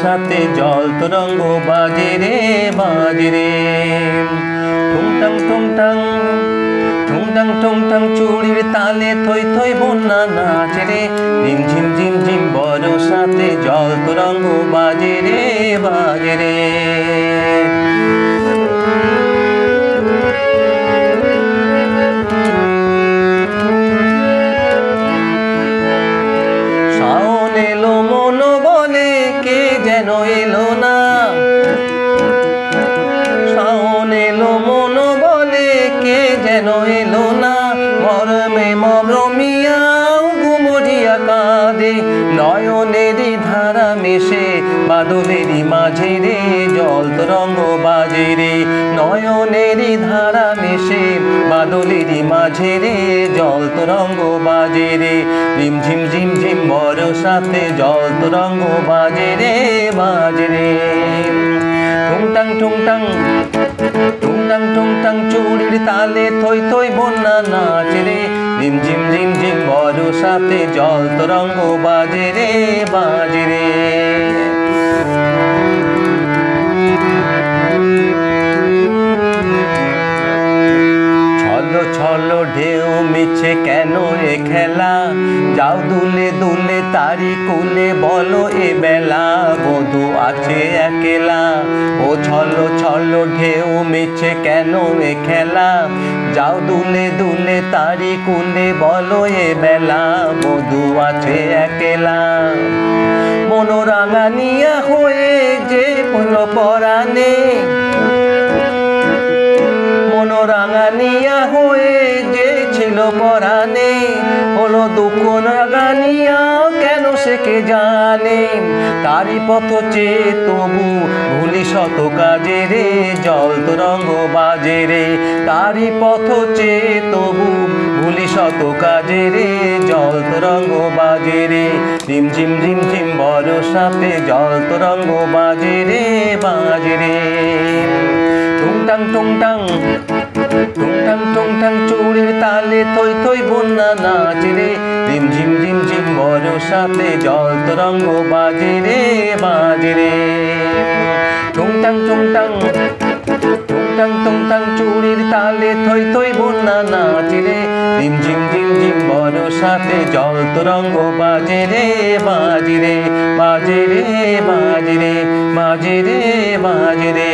বরসাতে জল তরঙ্গ বাজে রে বাজে রে। টুংটাং টুংটাং টুংটাং টুংটাং চুড়ির তালে থই থই বন্যা নাচে রে। ঝিমঝিম ঝিমঝিম বরসাতে জল তরঙ্গ বাজে রে বাজে রে। শাওন এলো মন বলে কে যেন এলো না। শাওন এলো মন বলে কে যেন এলো না। মরমে মরমিয়া গুমরিয়া কাঁদে। নয়নেরই ধারা মেশে বাদলেরই মাঝে রে জল তরঙ্গ বাজে রে। নয়নেরই ধারা মেশে বাদলেরই মাঝে রে জল তরঙ্গ বাজে রে। ঝিমঝিম ঝিমঝিম বরসাতে জল তরঙ্গ বাজে রে বাজে রে। টুংটাং টুংটাং টুংটাং টুংটাং চুড়ির তালে থই থই বন্যা নাচে রে। ঝিমঝিম ঝিমঝিম বরসাতে জল তরঙ্গ বাজে রে বাজে রে। ছলো ছলো ঢেউ মিছে কেন এ খেলা। যাও দুলে দুলে তারি কুলে বলো এ বেলা বধূ আছে একলা। ও ছলো ছলো ঢেউ মিছে কেন এ খেলা। যাও দুলে দুলে তারি কুলে বলো এ বেলা বধূ আছে একলা। মনোরাঙানিয়া হয়ে যে পড়ল পরাণে। মনোরাঙানিয়া হয়ে যে ছিল পরাণে। হলো দুঃখ রাঙানিয়া কেন সে কে জানে। তারি পথ চেয়ে তবু ভুলি শত কাজে রে জল তরঙ্গ বাজে রে। তারি পথ চেয়ে তবু ভুলি শত কাজে রে জল তরঙ্গ বাজে রে। ঝিমঝিম ঝিমঝিম বরসাতে জল তরঙ্গ বাজে রে বাজে রে। টুংটাং টুংটাং টুংটাং টুংটাং চুড়ির তালে থই থই বন্যা নাচে রে। ঝিমঝিম ঝিমঝিম বরসাতে জল তরঙ্গ বাজে রে বাজে রে। টুংটাং টুংটাং টুংটাং টুংটাং চুড়ির তালে থই থই বন্যা নাচে রে। ঝিমঝিম ঝিমঝিম বরসাতে জল তরঙ্গ বাজে রে বাজে রে বাজে রে বাজে রে বাজে রে বাজে রে।